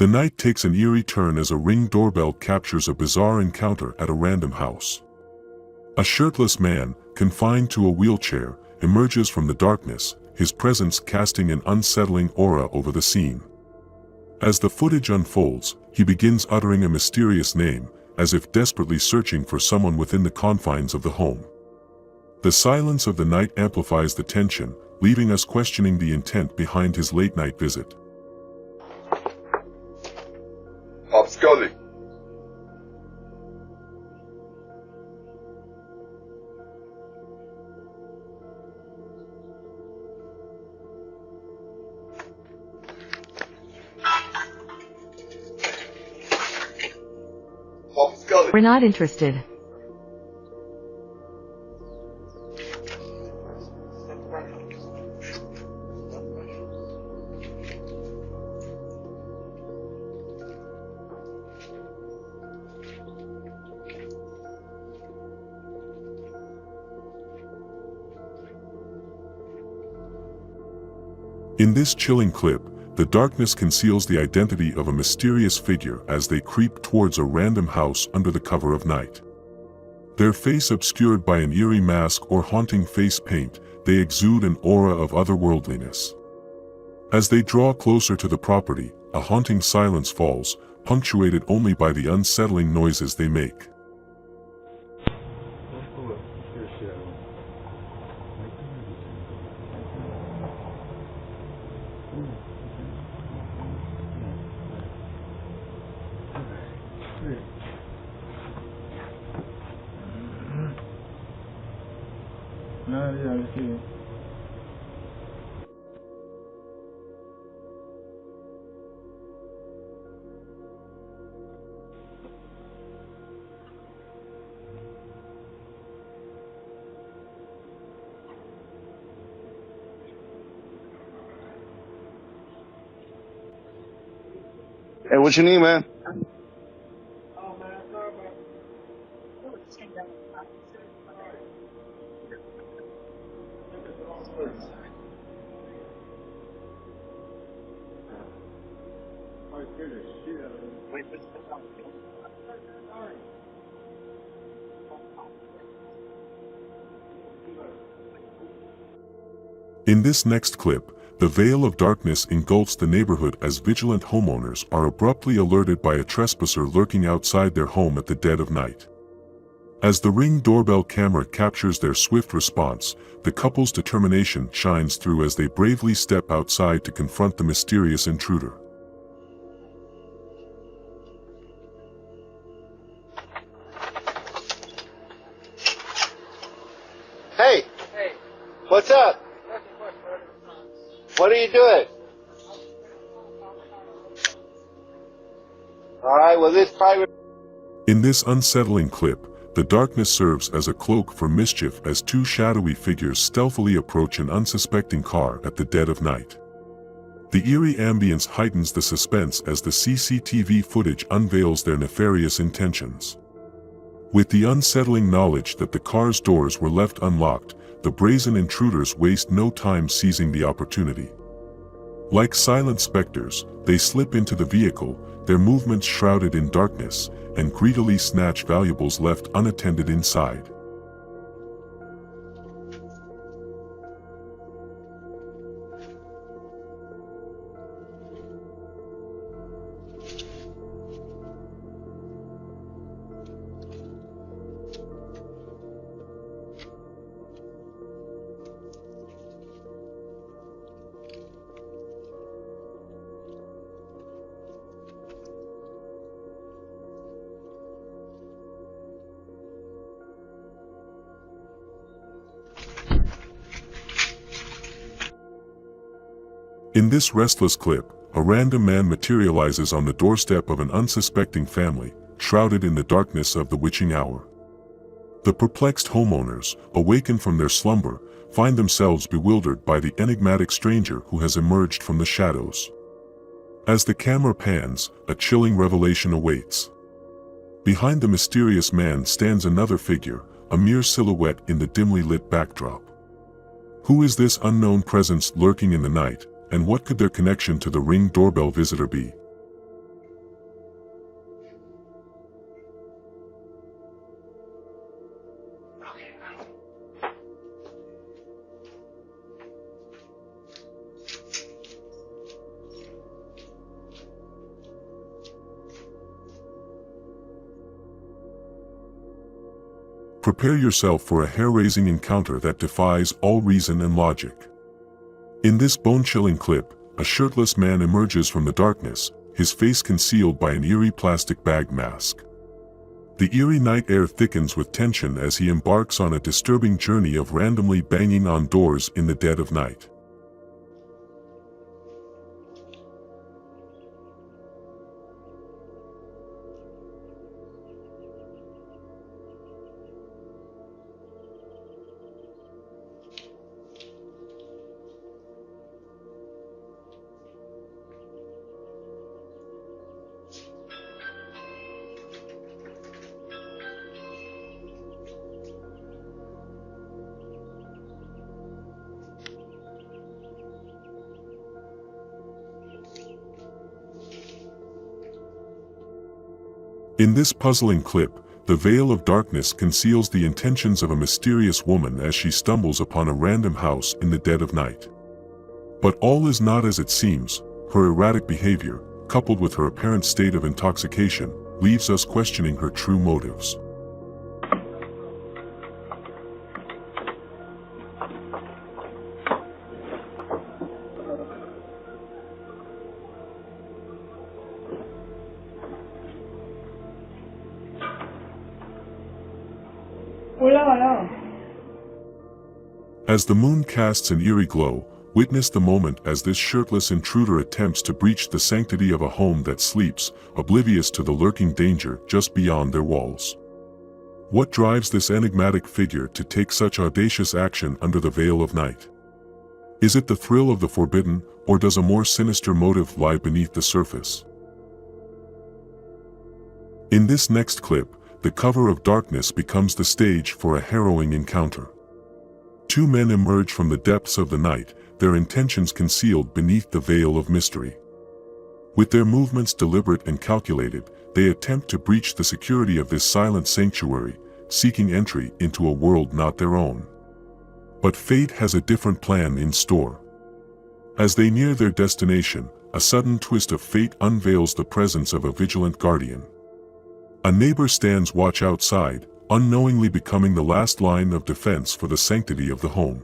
The night takes an eerie turn as a Ring doorbell captures a bizarre encounter at a random house. A shirtless man, confined to a wheelchair, emerges from the darkness, his presence casting an unsettling aura over the scene. As the footage unfolds, he begins uttering a mysterious name, as if desperately searching for someone within the confines of the home. The silence of the night amplifies the tension, leaving us questioning the intent behind his late-night visit. I'm Scully. We're not interested. In this chilling clip, the darkness conceals the identity of a mysterious figure as they creep towards a random house under the cover of night. Their face obscured by an eerie mask or haunting face paint, they exude an aura of otherworldliness. As they draw closer to the property, a haunting silence falls, punctuated only by the unsettling noises they make. Hey, what you need, man? In this next clip, the veil of darkness engulfs the neighborhood as vigilant homeowners are abruptly alerted by a trespasser lurking outside their home at the dead of night. As the Ring doorbell camera captures their swift response, the couple's determination shines through as they bravely step outside to confront the mysterious intruder. Hey! Hey! What's up? What are you doing? Alright, well this private... In this unsettling clip, the darkness serves as a cloak for mischief as two shadowy figures stealthily approach an unsuspecting car at the dead of night. The eerie ambience heightens the suspense as the CCTV footage unveils their nefarious intentions. With the unsettling knowledge that the car's doors were left unlocked, the brazen intruders waste no time seizing the opportunity. Like silent specters, they slip into the vehicle, their movements shrouded in darkness, and greedily snatch valuables left unattended inside. In this restless clip, a random man materializes on the doorstep of an unsuspecting family, shrouded in the darkness of the witching hour. The perplexed homeowners, awakened from their slumber, find themselves bewildered by the enigmatic stranger who has emerged from the shadows. As the camera pans, a chilling revelation awaits. Behind the mysterious man stands another figure, a mere silhouette in the dimly lit backdrop. Who is this unknown presence lurking in the night, and what could their connection to the Ring doorbell visitor be? Prepare yourself for a hair-raising encounter that defies all reason and logic. In this bone-chilling clip, a shirtless man emerges from the darkness, his face concealed by an eerie plastic bag mask. The eerie night air thickens with tension as he embarks on a disturbing journey of randomly banging on doors in the dead of night. In this puzzling clip, the veil of darkness conceals the intentions of a mysterious woman as she stumbles upon a random house in the dead of night. But all is not as it seems. Her erratic behavior, coupled with her apparent state of intoxication, leaves us questioning her true motives. As the moon casts an eerie glow, witness the moment as this shirtless intruder attempts to breach the sanctity of a home that sleeps, oblivious to the lurking danger just beyond their walls. What drives this enigmatic figure to take such audacious action under the veil of night? Is it the thrill of the forbidden, or does a more sinister motive lie beneath the surface? In this next clip, the cover of darkness becomes the stage for a harrowing encounter. Two men emerge from the depths of the night, their intentions concealed beneath the veil of mystery. With their movements deliberate and calculated, they attempt to breach the security of this silent sanctuary, seeking entry into a world not their own. But fate has a different plan in store. As they near their destination, a sudden twist of fate unveils the presence of a vigilant guardian. A neighbor stands watch outside, unknowingly becoming the last line of defense for the sanctity of the home.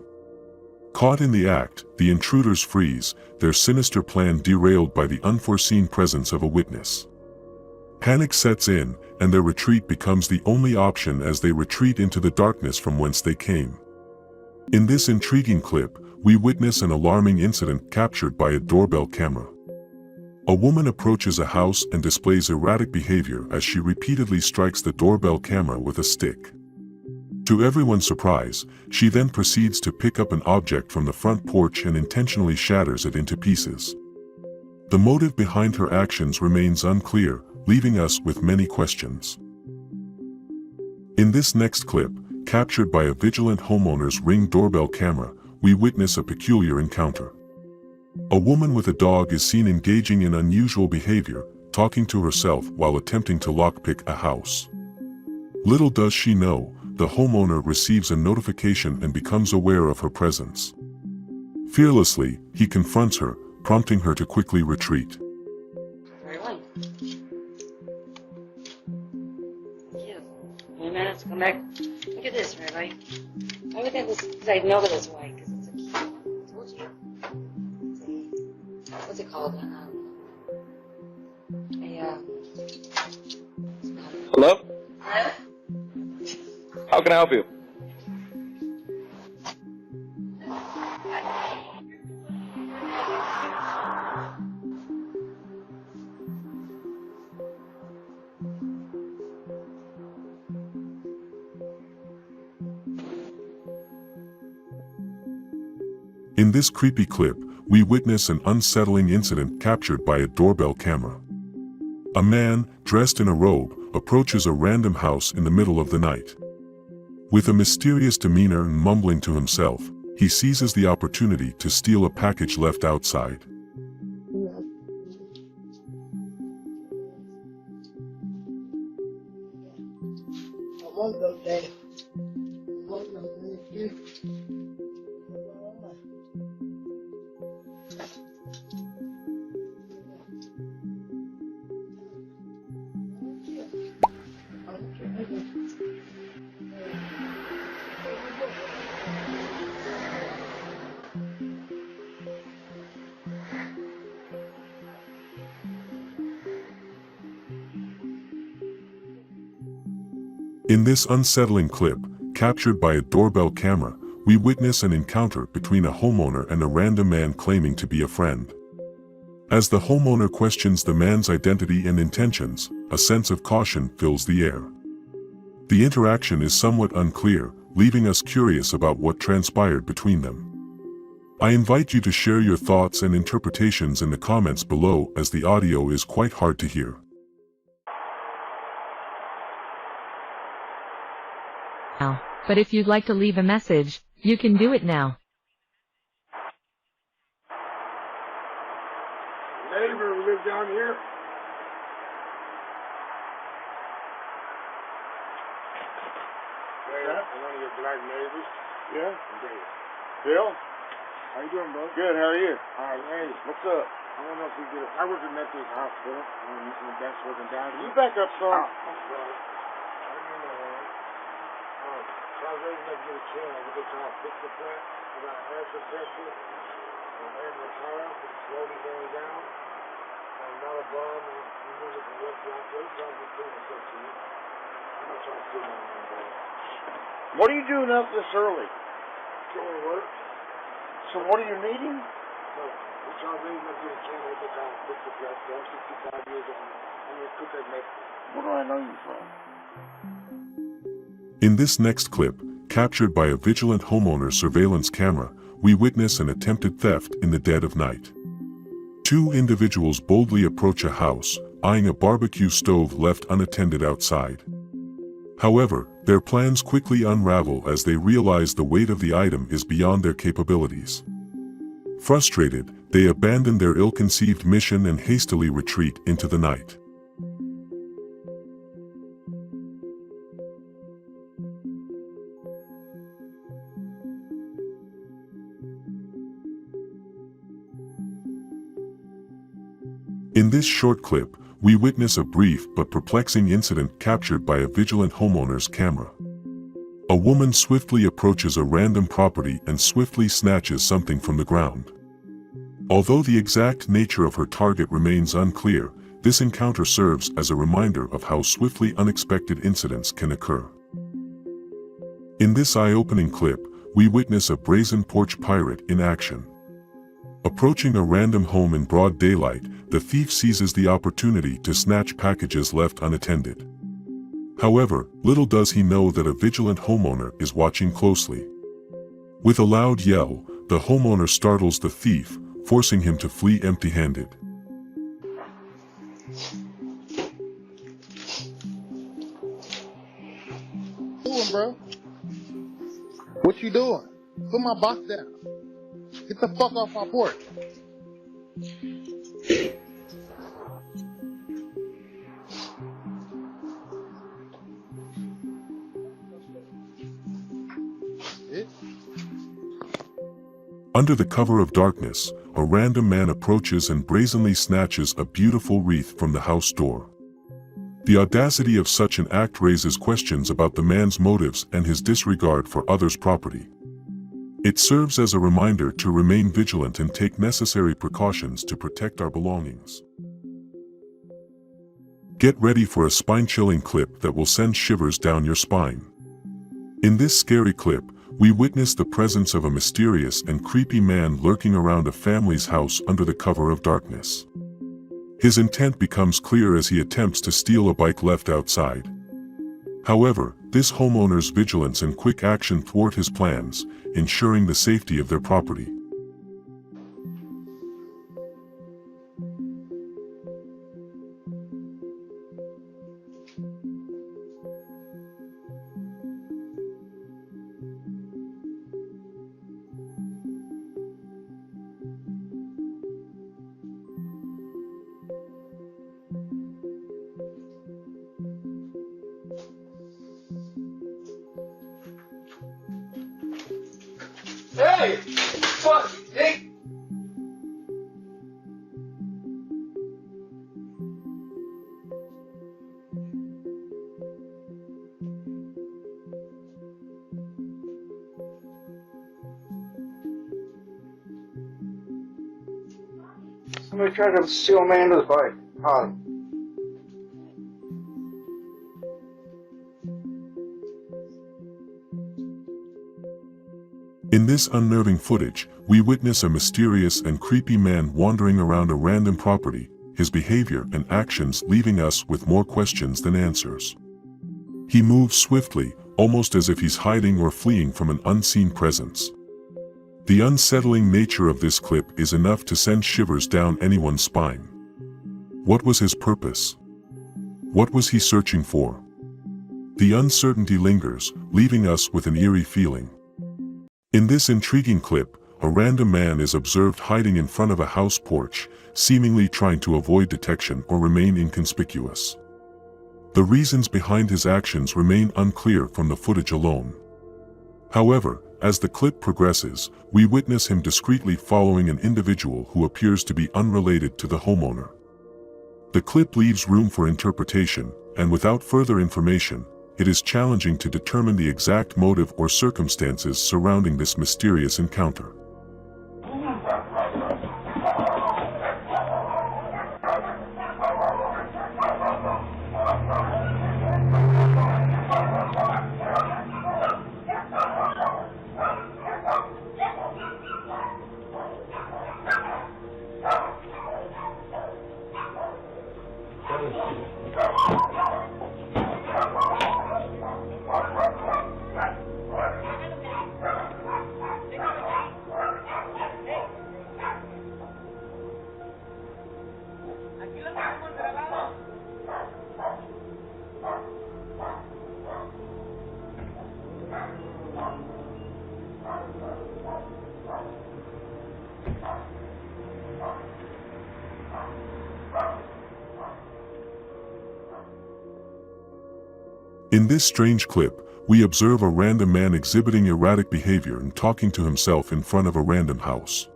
Caught in the act, the intruders freeze, their sinister plan derailed by the unforeseen presence of a witness. Panic sets in, and their retreat becomes the only option as they retreat into the darkness from whence they came. In this intriguing clip, we witness an alarming incident captured by a doorbell camera. A woman approaches a house and displays erratic behavior as she repeatedly strikes the doorbell camera with a stick. To everyone's surprise, she then proceeds to pick up an object from the front porch and intentionally shatters it into pieces. The motive behind her actions remains unclear, leaving us with many questions. In this next clip, captured by a vigilant homeowner's Ring doorbell camera, we witness a peculiar encounter. A woman with a dog is seen engaging in unusual behavior, talking to herself while attempting to lockpick a house. Little does she know, the homeowner receives a notification and becomes aware of her presence. Fearlessly, he confronts her, prompting her to quickly retreat. Everyone. Yeah. 20 minutes, come back. Look at this, right? I would think this, because I know that it's white, because it's a key. I told you. What's it called? Hello? Hello? How can I help you? In this creepy clip, we witness an unsettling incident captured by a doorbell camera. A man, dressed in a robe, approaches a random house in the middle of the night. With a mysterious demeanor and mumbling to himself, he seizes the opportunity to steal a package left outside. In this unsettling clip, captured by a doorbell camera, we witness an encounter between a homeowner and a random man claiming to be a friend. As the homeowner questions the man's identity and intentions, a sense of caution fills the air. The interaction is somewhat unclear, leaving us curious about what transpired between them. I invite you to share your thoughts and interpretations in the comments below, as the audio is quite hard to hear. But if you'd like to leave a message, you can do it now. Neighbor who lives down here. One of your black neighbors. Yeah? Bill? How you doing, bro? Good, how are you? Alright, hey, what's up? I don't know if we get it. I was in Methodist Hospital. That's wasn't down. You back up, son. I'm sorry. I didn't know that. So I was ready to get a chance. I was just trying to fix the plant. I got an air compressor. I'm in the car. It's slowly going down. And not a bomb. And you move it from left to right. Every time you feel myself to you. I'm not trying to steal my man, bro. What are you doing up this early? Going to work. So what are you needing? So, we're trying to raise my get a channel. We're trying to fix the plant. So I'm 65 years old. I'm going to cook that next. Where do I know you from? In this next clip, captured by a vigilant homeowner's surveillance camera, we witness an attempted theft in the dead of night. Two individuals boldly approach a house, eyeing a barbecue stove left unattended outside. However, their plans quickly unravel as they realize the weight of the item is beyond their capabilities. Frustrated, they abandon their ill-conceived mission and hastily retreat into the night. In this short clip, we witness a brief but perplexing incident captured by a vigilant homeowner's camera. A woman swiftly approaches a random property and swiftly snatches something from the ground. Although the exact nature of her target remains unclear, this encounter serves as a reminder of how swiftly unexpected incidents can occur. In this eye-opening clip, we witness a brazen porch pirate in action. Approaching a random home in broad daylight, the thief seizes the opportunity to snatch packages left unattended. However, little does he know that a vigilant homeowner is watching closely. With a loud yell, the homeowner startles the thief, forcing him to flee empty-handed. Doing, bro? What you doing? Put my box down. Get the fuck off my porch. Under the cover of darkness, a random man approaches and brazenly snatches a beautiful wreath from the house door. The audacity of such an act raises questions about the man's motives and his disregard for others' property. It serves as a reminder to remain vigilant and take necessary precautions to protect our belongings. Get ready for a spine-chilling clip that will send shivers down your spine. In this scary clip, we witness the presence of a mysterious and creepy man lurking around a family's house under the cover of darkness. His intent becomes clear as he attempts to steal a bike left outside. However, this homeowner's vigilance and quick action thwart his plans, ensuring the safety of their property. Hey! Fuck! Hey! Somebody tried to steal Amanda's bike. Caught him. In this unnerving footage, we witness a mysterious and creepy man wandering around a random property, his behavior and actions leaving us with more questions than answers. He moves swiftly, almost as if he's hiding or fleeing from an unseen presence. The unsettling nature of this clip is enough to send shivers down anyone's spine. What was his purpose? What was he searching for? The uncertainty lingers, leaving us with an eerie feeling. In this intriguing clip, a random man is observed hiding in front of a house porch, seemingly trying to avoid detection or remain inconspicuous. The reasons behind his actions remain unclear from the footage alone. However, as the clip progresses, we witness him discreetly following an individual who appears to be unrelated to the homeowner. The clip leaves room for interpretation, and without further information, it is challenging to determine the exact motive or circumstances surrounding this mysterious encounter. In this strange clip, we observe a random man exhibiting erratic behavior and talking to himself in front of a random house.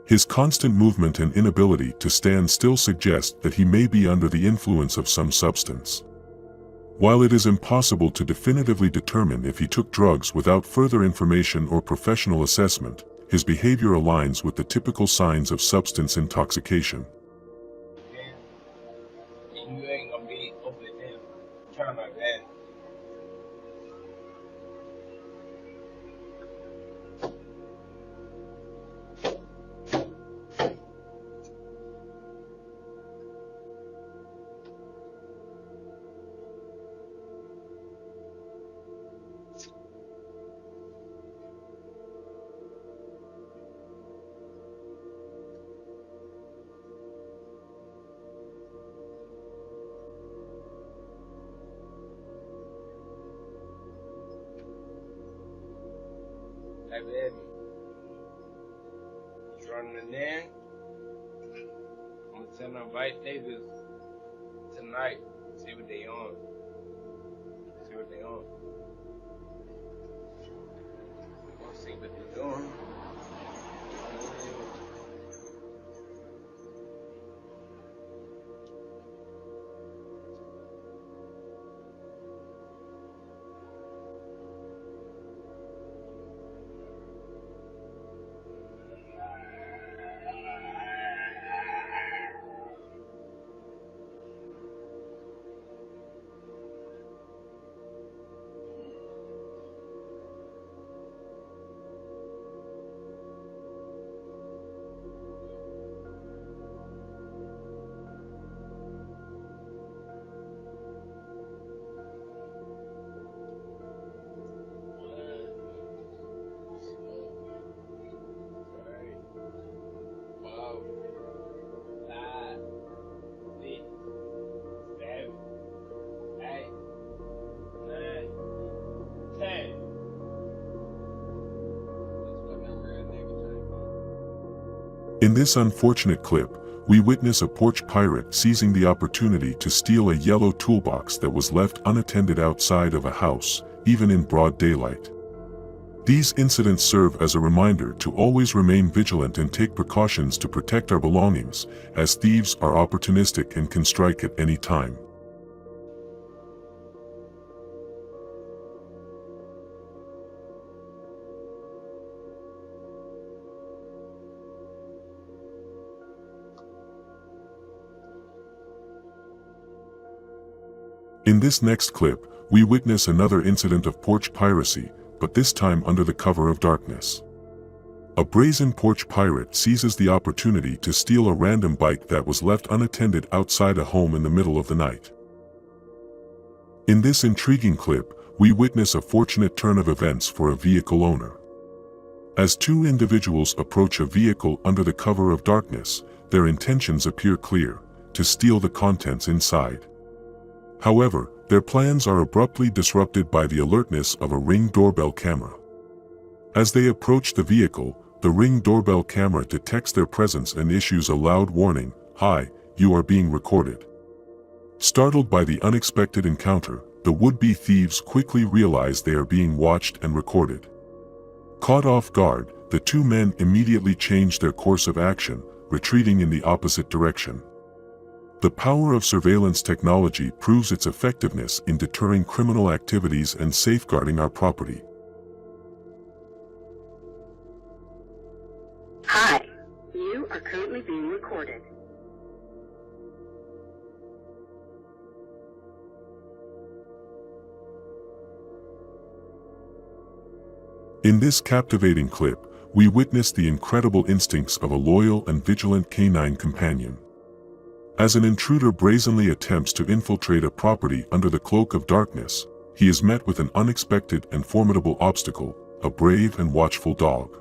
His constant movement and inability to stand still suggest that he may be under the influence of some substance. While it is impossible to definitively determine if he took drugs without further information or professional assessment, his behavior aligns with the typical signs of substance intoxication. You ain't gonna be open to him. Trying my best. Hey baby, you running in? I'm gonna tell them invite neighbors tonight. See what they on. See what they on. We gonna see what they doing. In this unfortunate clip, we witness a porch pirate seizing the opportunity to steal a yellow toolbox that was left unattended outside of a house, even in broad daylight. These incidents serve as a reminder to always remain vigilant and take precautions to protect our belongings, as thieves are opportunistic and can strike at any time. In this next clip, we witness another incident of porch piracy, but this time under the cover of darkness. A brazen porch pirate seizes the opportunity to steal a random bike that was left unattended outside a home in the middle of the night. In this intriguing clip, we witness a fortunate turn of events for a vehicle owner. As two individuals approach a vehicle under the cover of darkness, their intentions appear clear: to steal the contents inside. However, their plans are abruptly disrupted by the alertness of a Ring doorbell camera. As they approach the vehicle, the Ring doorbell camera detects their presence and issues a loud warning: "Hi, you are being recorded." Startled by the unexpected encounter, the would-be thieves quickly realize they are being watched and recorded. Caught off guard, the two men immediately change their course of action, retreating in the opposite direction. The power of surveillance technology proves its effectiveness in deterring criminal activities and safeguarding our property. Hi, you are currently being recorded. In this captivating clip, we witness the incredible instincts of a loyal and vigilant canine companion. As an intruder brazenly attempts to infiltrate a property under the cloak of darkness, he is met with an unexpected and formidable obstacle: a brave and watchful dog.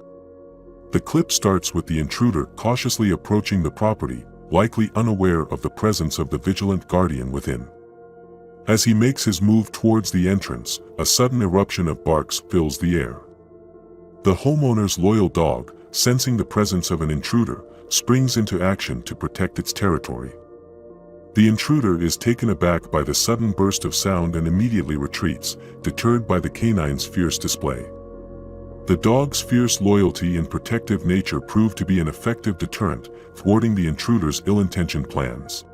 The clip starts with the intruder cautiously approaching the property, likely unaware of the presence of the vigilant guardian within. As he makes his move towards the entrance, a sudden eruption of barks fills the air. The homeowner's loyal dog, sensing the presence of an intruder, springs into action to protect its territory. The intruder is taken aback by the sudden burst of sound and immediately retreats, deterred by the canine's fierce display. The dog's fierce loyalty and protective nature prove to be an effective deterrent, thwarting the intruder's ill-intentioned plans.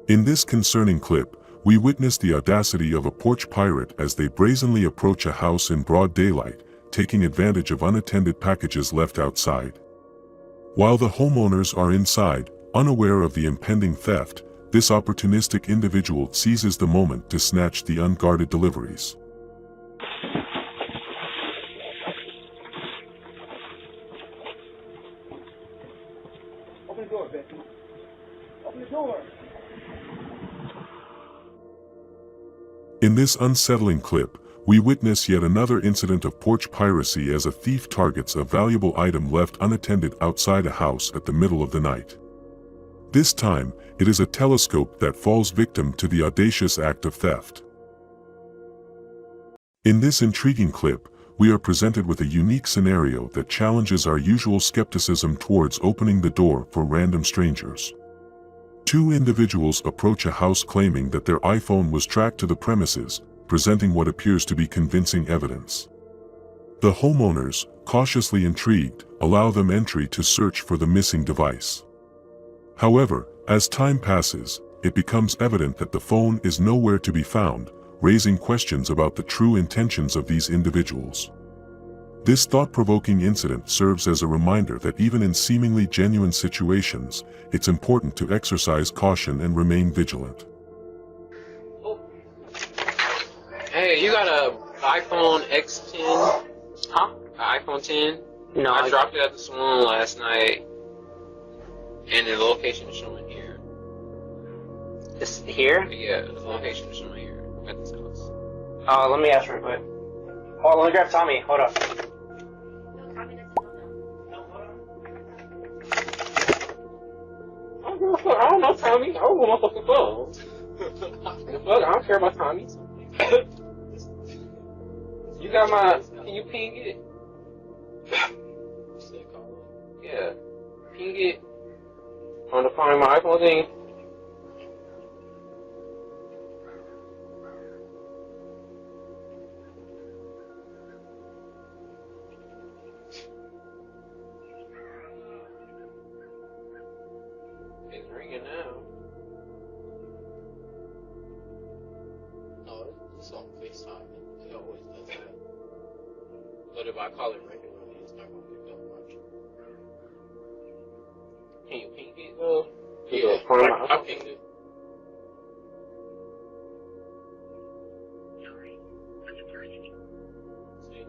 In this concerning clip, we witness the audacity of a porch pirate as they brazenly approach a house in broad daylight, taking advantage of unattended packages left outside. While the homeowners are inside, unaware of the impending theft, this opportunistic individual seizes the moment to snatch the unguarded deliveries. Open the door, Becky. Open the door. In this unsettling clip, we witness yet another incident of porch piracy as a thief targets a valuable item left unattended outside a house at the middle of the night. This time, it is a telescope that falls victim to the audacious act of theft. In this intriguing clip, we are presented with a unique scenario that challenges our usual skepticism towards opening the door for random strangers. Two individuals approach a house claiming that their iPhone was tracked to the premises, presenting what appears to be convincing evidence. The homeowners, cautiously intrigued, allow them entry to search for the missing device. However, as time passes, it becomes evident that the phone is nowhere to be found, raising questions about the true intentions of these individuals. This thought-provoking incident serves as a reminder that even in seemingly genuine situations, it's important to exercise caution and remain vigilant. Hey, you got a iPhone X10? Huh? An iPhone 10? No. I dropped it at the salon last night, and the location is showing here. It's here? Yeah, the location is showing here at this house. Let me ask real quick. Oh, let me grab Tommy. Hold up. I don't know Tommy. I don't want my fucking phone. Fuck, I don't care about Tommy. You got my. Can you ping it? Yeah. ping it on the Find My iPhone thing? It's ringing now. No, it's on FaceTime. It always does that. But if I call it regularly, It's not going to pick up much. can you ping it though? Yeah, Find My I iPhone. pinged it. See?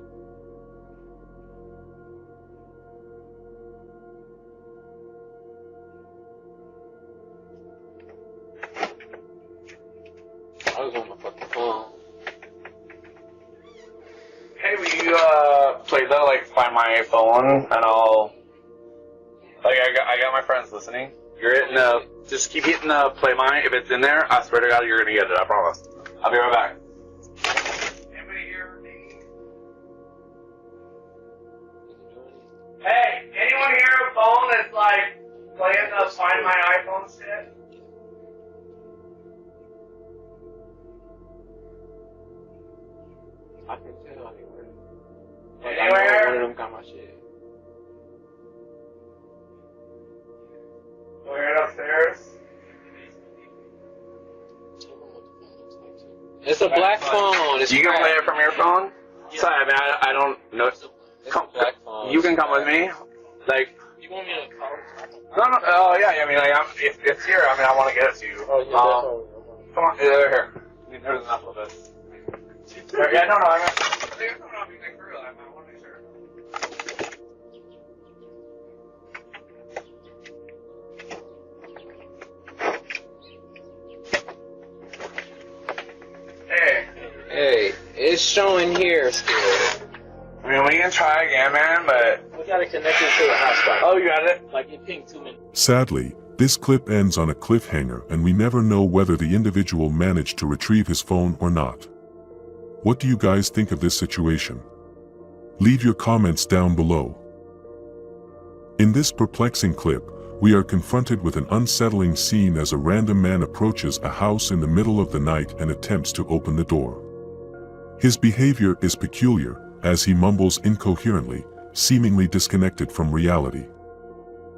I was on my fucking phone. Hey, will you play the like Find My phone, and I'll like I got my friends listening. You're hitting just keep hitting the play mine. If it's in there, I swear to God, you're gonna get it. I promise. I'll be right back. Anybody here? Hey, anyone here a phone that's like playing the Find My iPhone shit? I can tell anywhere. Like, I Anywhere? know one of them got my shit. We're upstairs. Tell them what the phone looks like, too. It's a black phone. It's You can play it from your phone? Yeah. Sorry, I mean, I don't know. It's a black phone. You can come with me. Like, You want me to call it? no, oh yeah, I mean, like, if it's here, I mean, I want to get it to you. Oh, yeah, definitely. Come on, here. I mean, there's enough of this. Yeah, no, I mean, for real, I want to make sure. Hey. Hey, it's showing here still. I mean, we can try again, man, but... We got to connect it to the hotspot. Oh, you got it? Like, it pinged 2 minutes. Sadly, this clip ends on a cliffhanger and we never know whether the individual managed to retrieve his phone or not. What do you guys think of this situation? Leave your comments down below. In this perplexing clip, we are confronted with an unsettling scene as a random man approaches a house in the middle of the night and attempts to open the door. His behavior is peculiar, as he mumbles incoherently, seemingly disconnected from reality.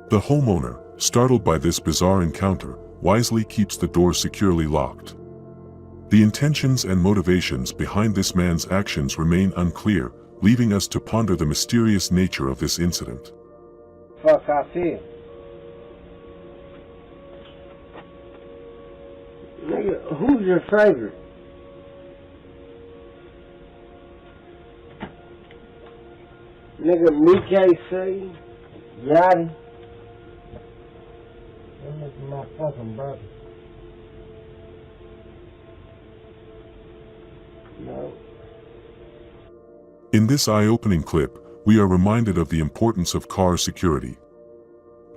The homeowner, startled by this bizarre encounter, wisely keeps the door securely locked. The intentions and motivations behind this man's actions remain unclear, leaving us to ponder the mysterious nature of this incident. Fuck, I feel. Nigga, who's your favorite? Nigga, me KC, Yachty. Them niggas my fucking brother. No. In this eye-opening clip, we are reminded of the importance of car security.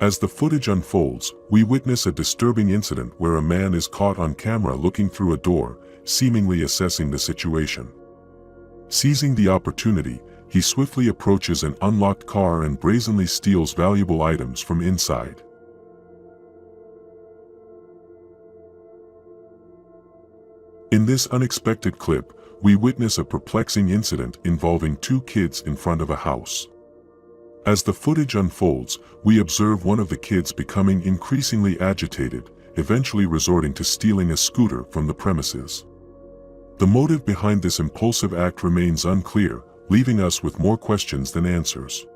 As the footage unfolds, we witness a disturbing incident where a man is caught on camera looking through a door, seemingly assessing the situation. Seizing the opportunity, he swiftly approaches an unlocked car and brazenly steals valuable items from inside. In this unexpected clip, we witness a perplexing incident involving 2 kids in front of a house. As the footage unfolds, we observe one of the kids becoming increasingly agitated, eventually resorting to stealing a scooter from the premises. The motive behind this impulsive act remains unclear, leaving us with more questions than answers.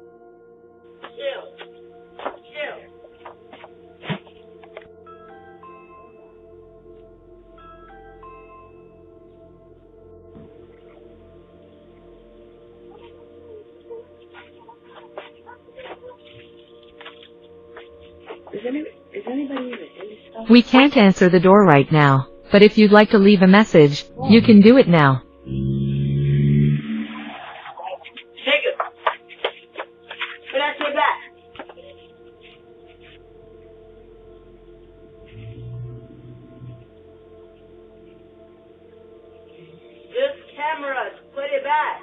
We can't answer the door right now, but if you'd like to leave a message, you can do it now. Take it. Put that shit back. This camera, put it back.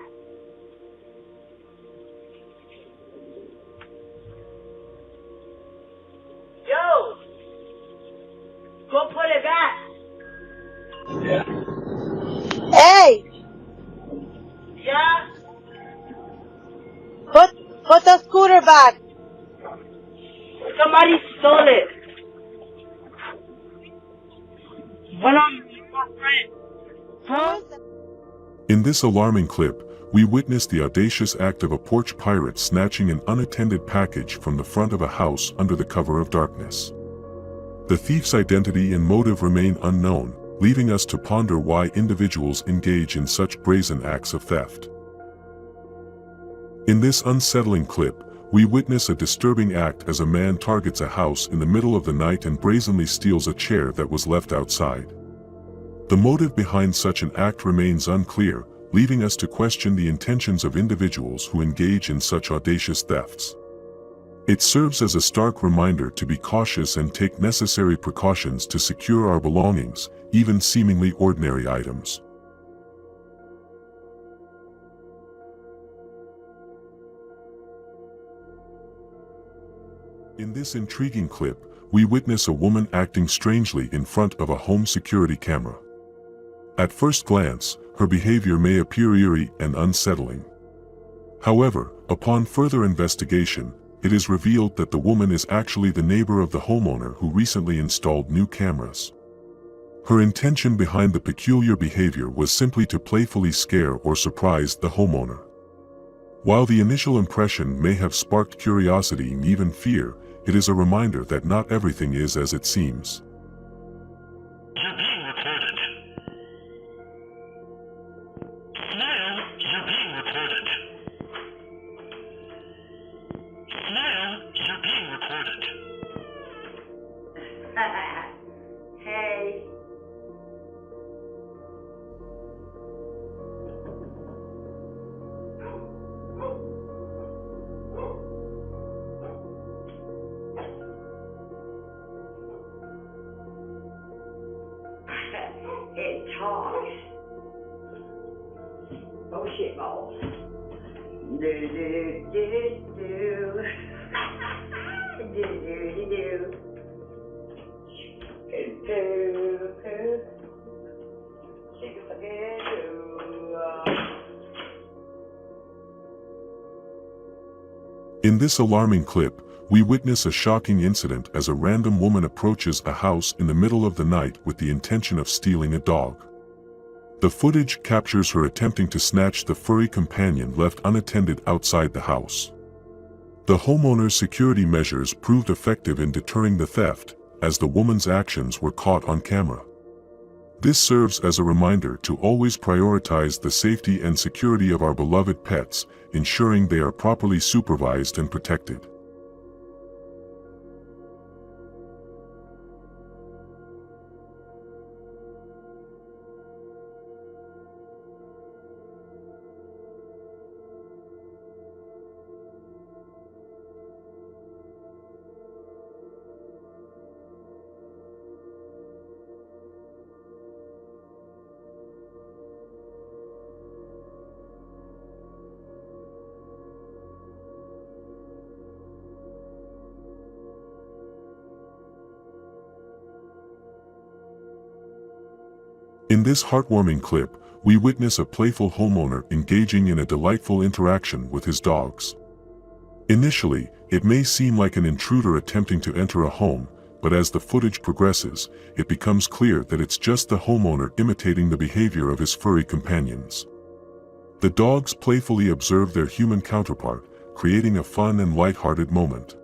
Put the scooter back. Somebody stole it. One of my friends. Huh? In this alarming clip, we witness the audacious act of a porch pirate snatching an unattended package from the front of a house under the cover of darkness. The thief's identity and motive remain unknown, leaving us to ponder why individuals engage in such brazen acts of theft. In this unsettling clip, we witness a disturbing act as a man targets a house in the middle of the night and brazenly steals a chair that was left outside. The motive behind such an act remains unclear, leaving us to question the intentions of individuals who engage in such audacious thefts. It serves as a stark reminder to be cautious and take necessary precautions to secure our belongings, even seemingly ordinary items. In this intriguing clip, we witness a woman acting strangely in front of a home security camera. At first glance, her behavior may appear eerie and unsettling. However, upon further investigation, it is revealed that the woman is actually the neighbor of the homeowner who recently installed new cameras. Her intention behind the peculiar behavior was simply to playfully scare or surprise the homeowner. While the initial impression may have sparked curiosity and even fear, it is a reminder that not everything is as it seems. You're being recorded. Smile, you're being recorded. Smile, you're being recorded. Hey. It talks. Oh shit balls. Do do do do. Do do do. In this alarming clip, we witness a shocking incident as a random woman approaches a house in the middle of the night with the intention of stealing a dog. The footage captures her attempting to snatch the furry companion left unattended outside the house. The homeowner's security measures proved effective in deterring the theft, as the woman's actions were caught on camera. This serves as a reminder to always prioritize the safety and security of our beloved pets, ensuring they are properly supervised and protected. In this heartwarming clip, we witness a playful homeowner engaging in a delightful interaction with his dogs. Initially, it may seem like an intruder attempting to enter a home, but as the footage progresses, it becomes clear that it's just the homeowner imitating the behavior of his furry companions. The dogs playfully observe their human counterpart, creating a fun and lighthearted moment.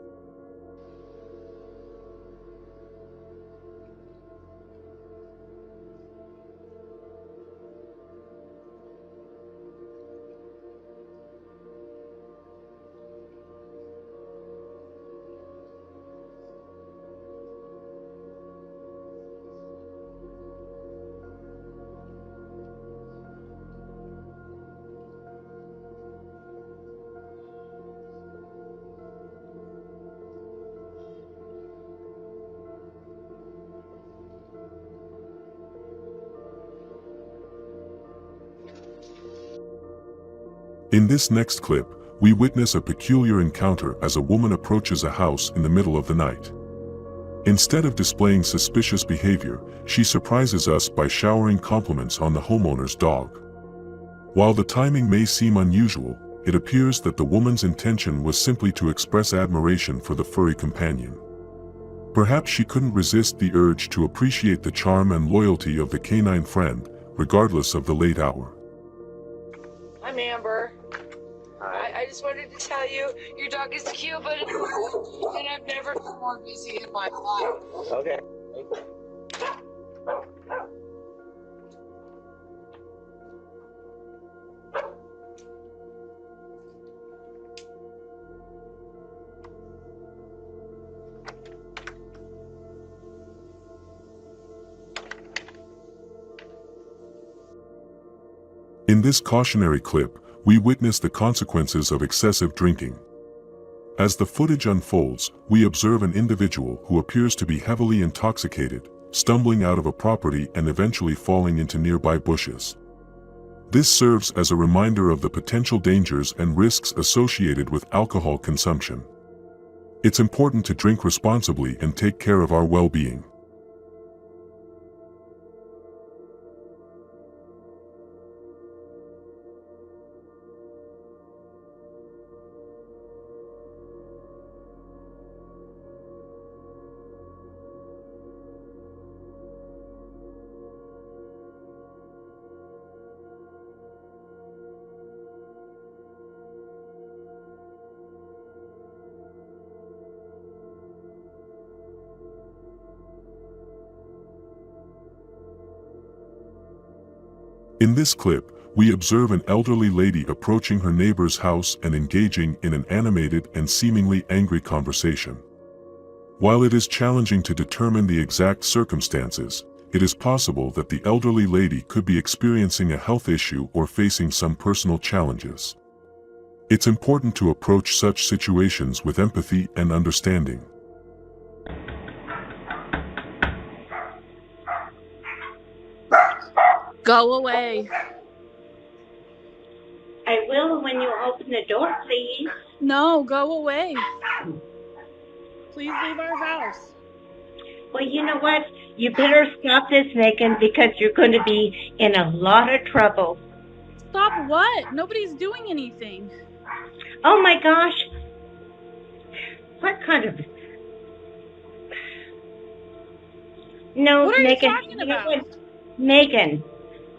In this next clip, we witness a peculiar encounter as a woman approaches a house in the middle of the night. Instead of displaying suspicious behavior, she surprises us by showering compliments on the homeowner's dog. While the timing may seem unusual, It appears that the woman's intention was simply to express admiration for the furry companion. Perhaps she couldn't resist the urge to appreciate the charm and loyalty of the canine friend, regardless of the late hour. I'm Amber. I just wanted to tell you, your dog is cute, but and I've never been more busy in my life. Okay. In this cautionary clip, we witness the consequences of excessive drinking. As the footage unfolds, we observe an individual who appears to be heavily intoxicated, stumbling out of a property and eventually falling into nearby bushes. This serves as a reminder of the potential dangers and risks associated with alcohol consumption. It's important to drink responsibly and take care of our well-being. In this clip, we observe an elderly lady approaching her neighbor's house and engaging in an animated and seemingly angry conversation. While it is challenging to determine the exact circumstances, it is possible that the elderly lady could be experiencing a health issue or facing some personal challenges. It's important to approach such situations with empathy and understanding. Go away. I will when you open the door, please. No, go away. Please leave our house. Well, you know what? You better stop this, Megan, because you're going to be in a lot of trouble. Stop what? Nobody's doing anything. Oh my gosh. What kind of... No, What are you Megan. talking about? Megan,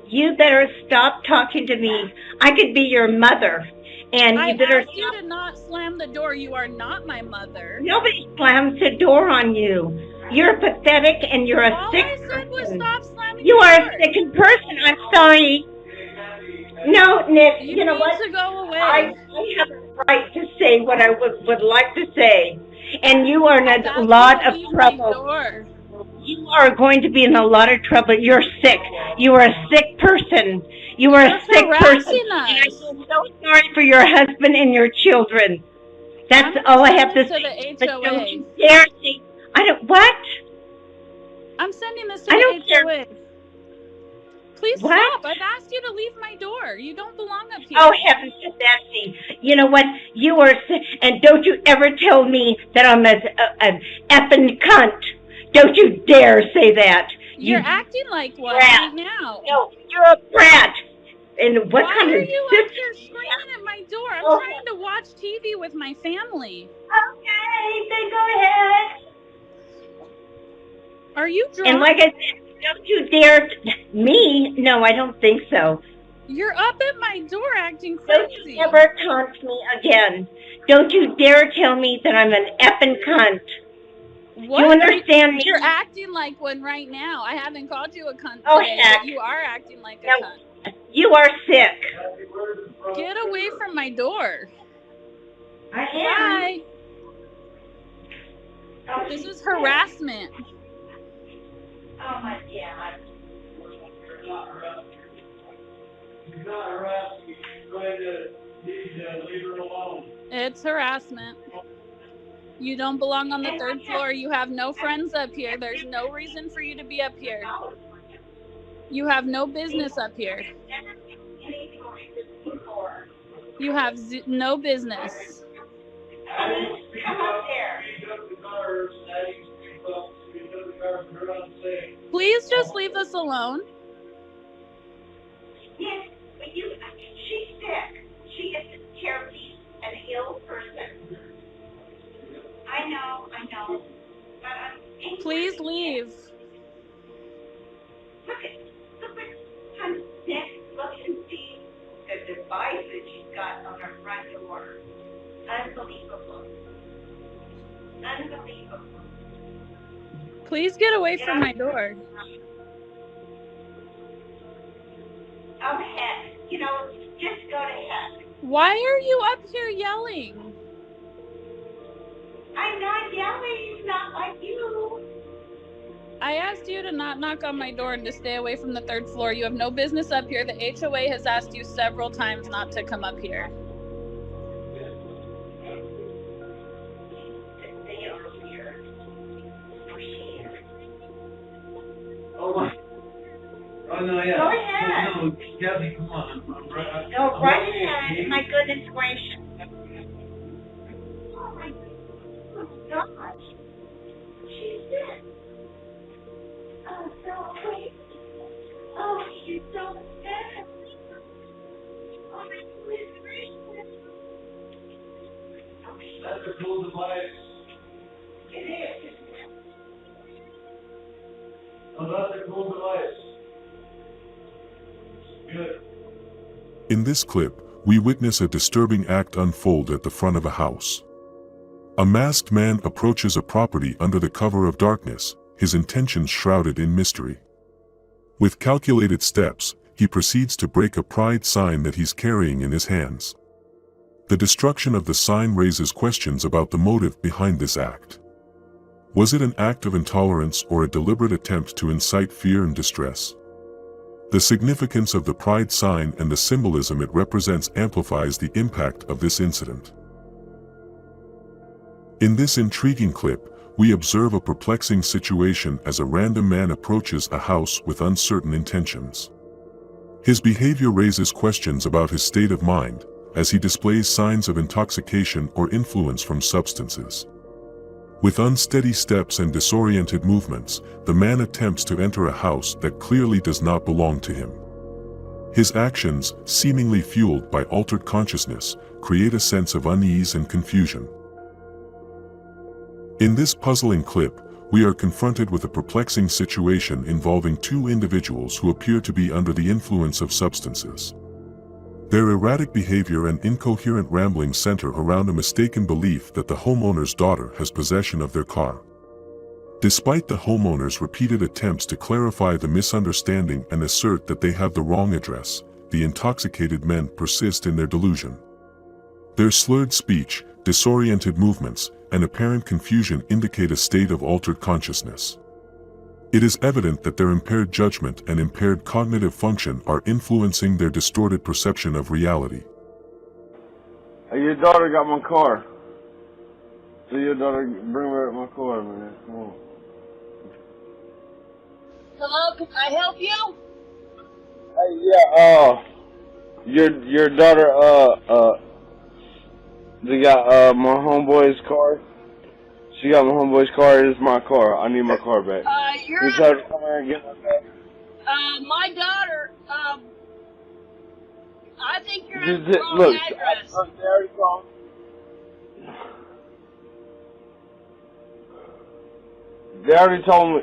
you better stop talking to me. I could be your mother. And I you better asked you to not slam the door. You are not my mother. Nobody slams the door on you. You're pathetic and you're a All sick I said was person. stop slamming You the are door. a sick person. I'm sorry. No, Nick, you know need what? to go away. I have a right to say what I would like to say. And you are in a lot of trouble. You are going to be in a lot of trouble. You're sick. You are a sick person. You are a sick person. And I'm so sorry for your husband and your children. That's all I have to say. But don't you dare say, what? I'm sending this to I the don't care. HOA. Please What? stop. I've asked you to leave my door. You don't belong up here. Oh, heavens to Betsy. You know what? You are sick. And don't you ever tell me that I'm an effing cunt. Don't you dare say that. You're acting like one brat. right now. No, you're a brat. And what Why kind are of you sister? out here screaming at my door? I'm Oh. trying to watch TV with my family. Okay, then go ahead. Are you drunk? And like I said, don't you dare... Me? No, I don't think so. You're up at my door acting Don't crazy. you ever taunt me again. Don't you dare tell me that I'm an effing cunt. What? You understand me? You're acting like one right now. I haven't called you a cunt Oh, today, heck. but you are acting like a No. cunt. You are sick. Get away from my door. I am. Bye. This is harassment. Oh my God. She's not harassing you. She's going to leave her alone. It's harassment. You don't belong on the third floor. You have no friends up here. There's no reason for you to be up here. You have no business up here. You have no business. Come up there. Please just leave us alone. Yes, but she's sick. She is terrible. Please leave. Look at her neck. Look and see the device that she's got on her front door. Unbelievable. Unbelievable. Please get away from my door. Oh, heck. You know, just go to heck. Why are you up here yelling? I'm not yelling, not like you. I asked you to not knock on my door and to stay away from the 3rd floor. You have no business up here. The HOA has asked you several times not to come up here. They are here. For sure. Oh, my. Oh, no, yeah. Go ahead. No, Gabby, come on. I'm right. Go right ahead. My goodness gracious. Oh, my gosh. She's dead. Oh, no, wait. Oh, she's so dead. Oh, my goodness gracious. That's a cool device. It is. Oh, that's a cool device. Good. In this clip, we witness a disturbing act unfold at the front of a house. A masked man approaches a property under the cover of darkness, his intentions shrouded in mystery. With calculated steps, he proceeds to break a pride sign that he's carrying in his hands. The destruction of the sign raises questions about the motive behind this act. Was it an act of intolerance or a deliberate attempt to incite fear and distress? The significance of the pride sign and the symbolism it represents amplifies the impact of this incident. In this intriguing clip, we observe a perplexing situation as a random man approaches a house with uncertain intentions. His behavior raises questions about his state of mind, as he displays signs of intoxication or influence from substances. With unsteady steps and disoriented movements, the man attempts to enter a house that clearly does not belong to him. His actions, seemingly fueled by altered consciousness, create a sense of unease and confusion. In this puzzling clip, we are confronted with a perplexing situation involving 2 individuals who appear to be under the influence of substances. Their erratic behavior and incoherent ramblings center around a mistaken belief that the homeowner's daughter has possession of their car. Despite the homeowner's repeated attempts to clarify the misunderstanding and assert that they have the wrong address, the intoxicated men persist in their delusion. Their slurred speech, disoriented movements, and apparent confusion indicate a state of altered consciousness. It is evident that their impaired judgment and impaired cognitive function are influencing their distorted perception of reality. Hey, your daughter got my car. So your daughter, bring her my car, man. Come on. Hello, can I help you? Hey, yeah, your daughter, they got, my homeboy's car. She got my homeboy's car. It is my car. I need my car back. You try to come here and get my back? My daughter, I think you're at the wrong Look, address. they already gone. They already told me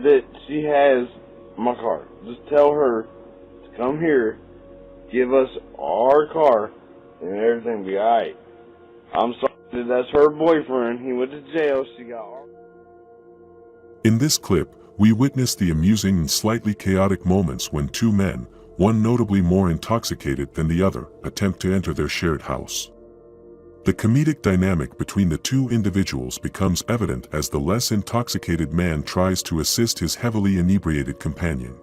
that she has my car. Just tell her to come here, give us our car, and everything will be alright. I'm sorry that that's her boyfriend. He went to jail. She got our... In this clip, we witness the amusing and slightly chaotic moments when 2 men, one notably more intoxicated than the other, attempt to enter their shared house. The comedic dynamic between the 2 individuals becomes evident as the less intoxicated man tries to assist his heavily inebriated companion.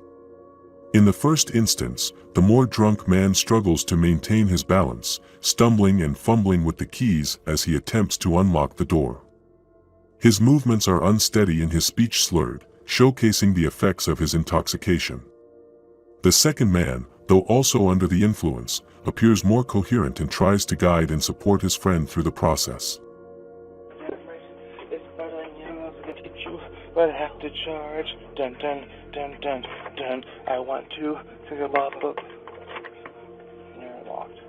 In the first instance, the more drunk man struggles to maintain his balance, stumbling and fumbling with the keys as he attempts to unlock the door. His movements are unsteady and his speech slurred, showcasing the effects of his intoxication. The second man, though also under the influence, appears more coherent and tries to guide and support his friend through the process. It's but I know I'm gonna teach you, but I have to charge. Dun dun dun dun dun. I want to think about book. You're locked.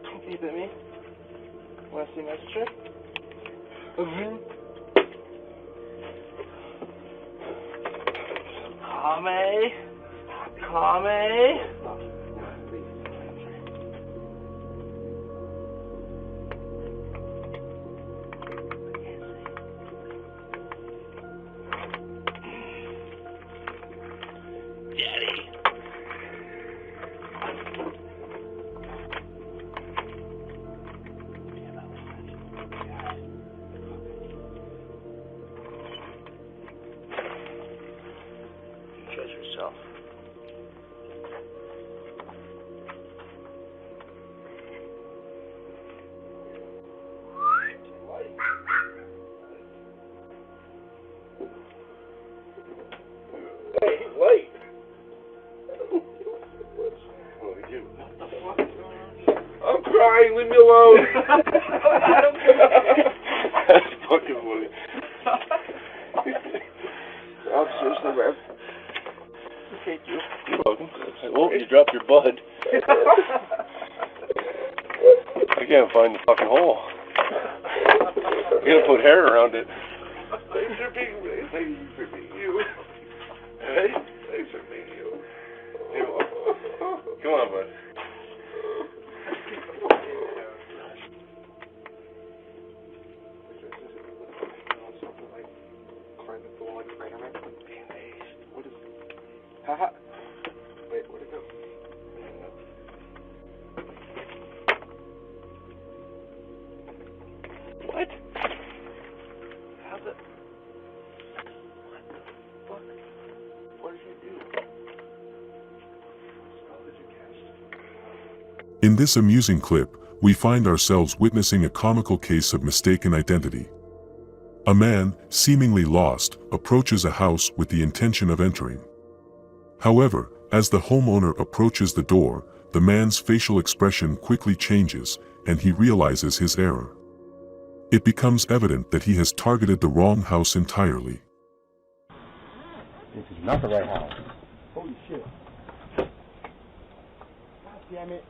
Don't beep at me. Wanna see my strip? Kame? Kame? Daddy. Judge yourself. Hey, he's late. I'm crying, leave me alone. That's fucking funny. I'm seriously, man. Thank you. You're welcome. Oh, you dropped your bud. I can't find the fucking hole. You gotta put hair around it. Thanks for being you. Hey, thanks for being you. Come on, bud. Haha. Wait, where'd it go? What? How's it? What the fuck? What did you do? How did you cast? In this amusing clip, we find ourselves witnessing a comical case of mistaken identity. A man, seemingly lost, approaches a house with the intention of entering. However, as the homeowner approaches the door, the man's facial expression quickly changes, and he realizes his error. It becomes evident that he has targeted the wrong house entirely. This is not the right house. Holy shit. God damn it.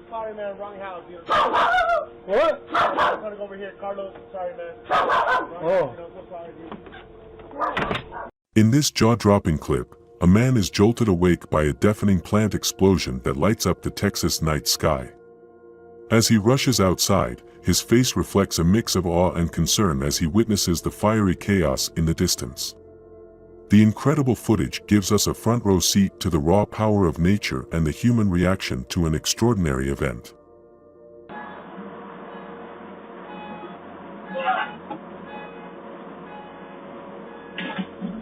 Sorry, man, wrong house. What? I'm gonna go over here, Carlos. Sorry, man. Oh. So sorry, dude. In this jaw-dropping clip, a man is jolted awake by a deafening plant explosion that lights up the Texas night sky. As he rushes outside, his face reflects a mix of awe and concern as he witnesses the fiery chaos in the distance. The incredible footage gives us a front-row seat to the raw power of nature and the human reaction to an extraordinary event.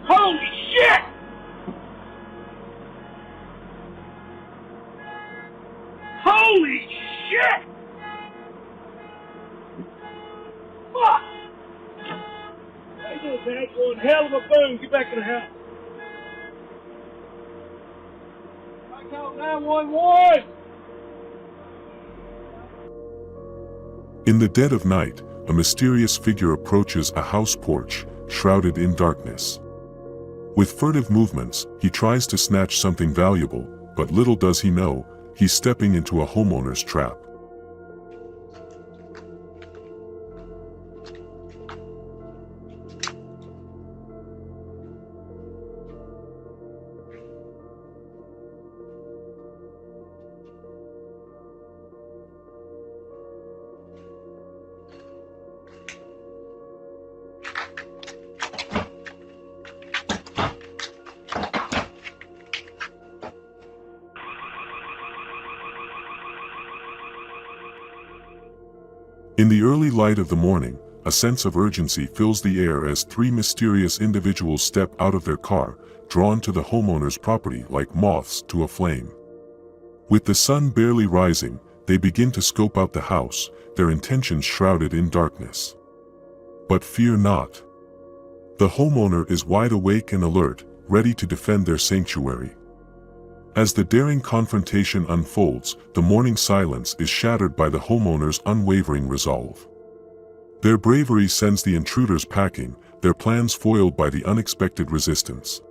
Holy shit! Holy shit! Fuck! That was an one hell of a boom. Get back in the house. I call 911. In the dead of night, a mysterious figure approaches a house porch, shrouded in darkness. With furtive movements, he tries to snatch something valuable, but little does he know, he's stepping into a homeowner's trap. In the early light of the morning, a sense of urgency fills the air as three mysterious individuals step out of their car, drawn to the homeowner's property like moths to a flame. With the sun barely rising, they begin to scope out the house, their intentions shrouded in darkness. But fear not. The homeowner is wide awake and alert, ready to defend their sanctuary. As the daring confrontation unfolds, the morning silence is shattered by the homeowner's unwavering resolve. Their bravery sends the intruders packing, their plans foiled by the unexpected resistance.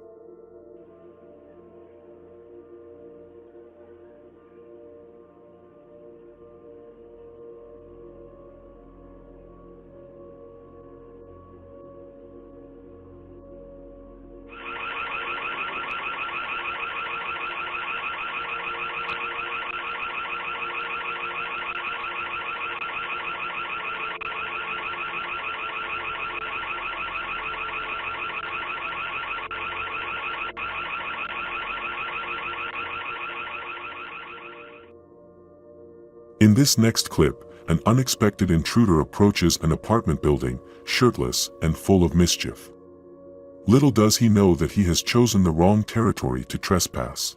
In this next clip, an unexpected intruder approaches an apartment building, shirtless and full of mischief. Little does he know that he has chosen the wrong territory to trespass.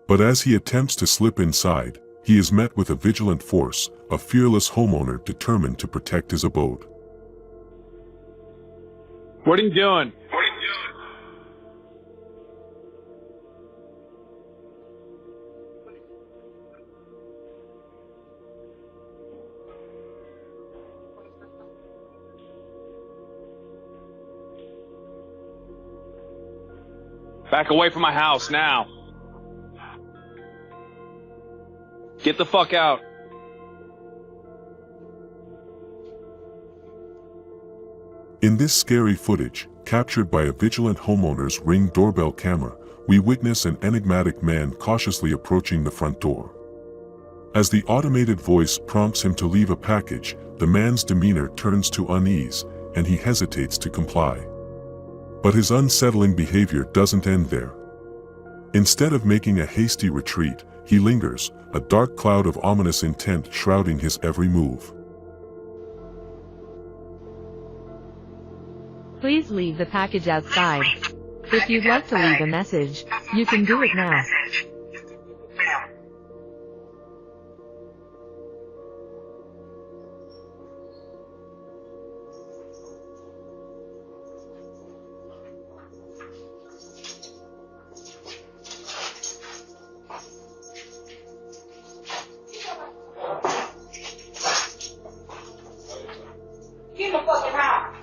But as he attempts to slip inside, he is met with a vigilant force, a fearless homeowner determined to protect his abode. What are you doing? Back away from my house now. Get the fuck out. In this scary footage, captured by a vigilant homeowner's Ring doorbell camera, we witness an enigmatic man cautiously approaching the front door. As the automated voice prompts him to leave a package, the man's demeanor turns to unease, and he hesitates to comply. But his unsettling behavior doesn't end there. Instead of making a hasty retreat, he lingers, a dark cloud of ominous intent shrouding his every move. Please leave the package outside. If you'd like to leave a message, you can do it now. Get in the fucking house.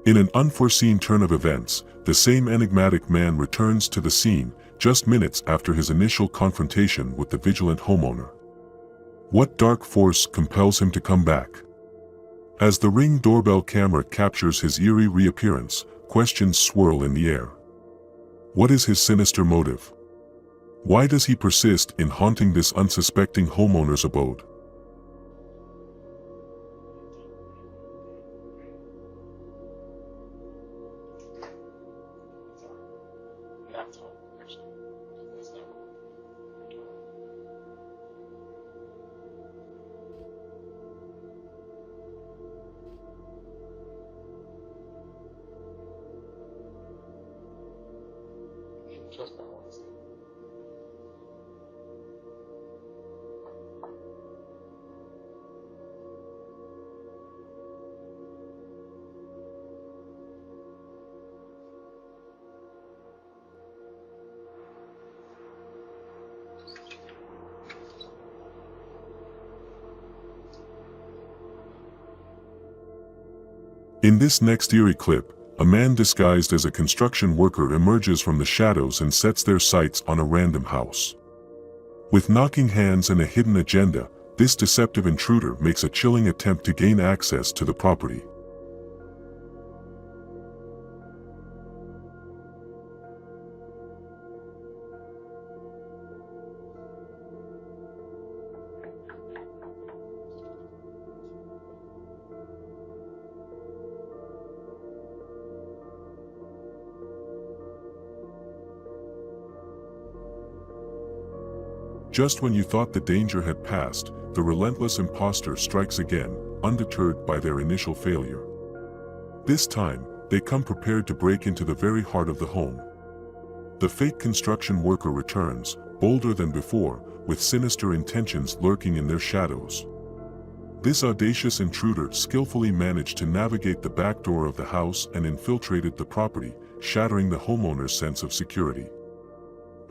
In an unforeseen turn of events, the same enigmatic man returns to the scene, just minutes after his initial confrontation with the vigilant homeowner. What dark force compels him to come back? As the Ring doorbell camera captures his eerie reappearance, questions swirl in the air. What is his sinister motive? Why does he persist in haunting this unsuspecting homeowner's abode? In this next eerie clip, a man disguised as a construction worker emerges from the shadows and sets their sights on a random house. With knocking hands and a hidden agenda, this deceptive intruder makes a chilling attempt to gain access to the property. Just when you thought the danger had passed, the relentless imposter strikes again, undeterred by their initial failure. This time, they come prepared to break into the very heart of the home. The fake construction worker returns, bolder than before, with sinister intentions lurking in their shadows. This audacious intruder skillfully managed to navigate the back door of the house and infiltrated the property, shattering the homeowner's sense of security.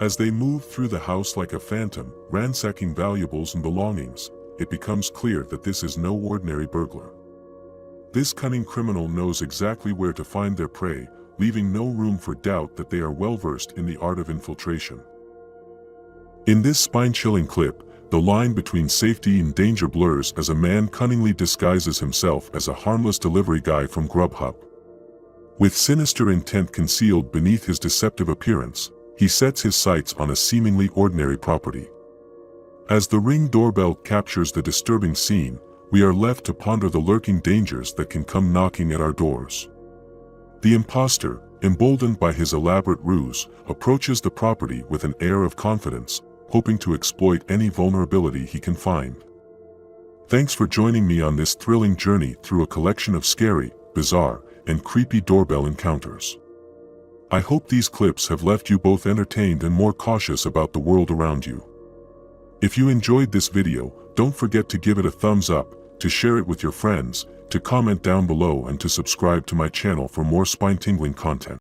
As they move through the house like a phantom, ransacking valuables and belongings, it becomes clear that this is no ordinary burglar. This cunning criminal knows exactly where to find their prey, leaving no room for doubt that they are well-versed in the art of infiltration. In this spine-chilling clip, the line between safety and danger blurs as a man cunningly disguises himself as a harmless delivery guy from Grubhub. With sinister intent concealed beneath his deceptive appearance, he sets his sights on a seemingly ordinary property. As the Ring doorbell captures the disturbing scene, we are left to ponder the lurking dangers that can come knocking at our doors. The imposter, emboldened by his elaborate ruse, approaches the property with an air of confidence, hoping to exploit any vulnerability he can find. Thanks for joining me on this thrilling journey through a collection of scary, bizarre, and creepy doorbell encounters. I hope these clips have left you both entertained and more cautious about the world around you. If you enjoyed this video, don't forget to give it a thumbs up, to share it with your friends, to comment down below and to subscribe to my channel for more spine-tingling content.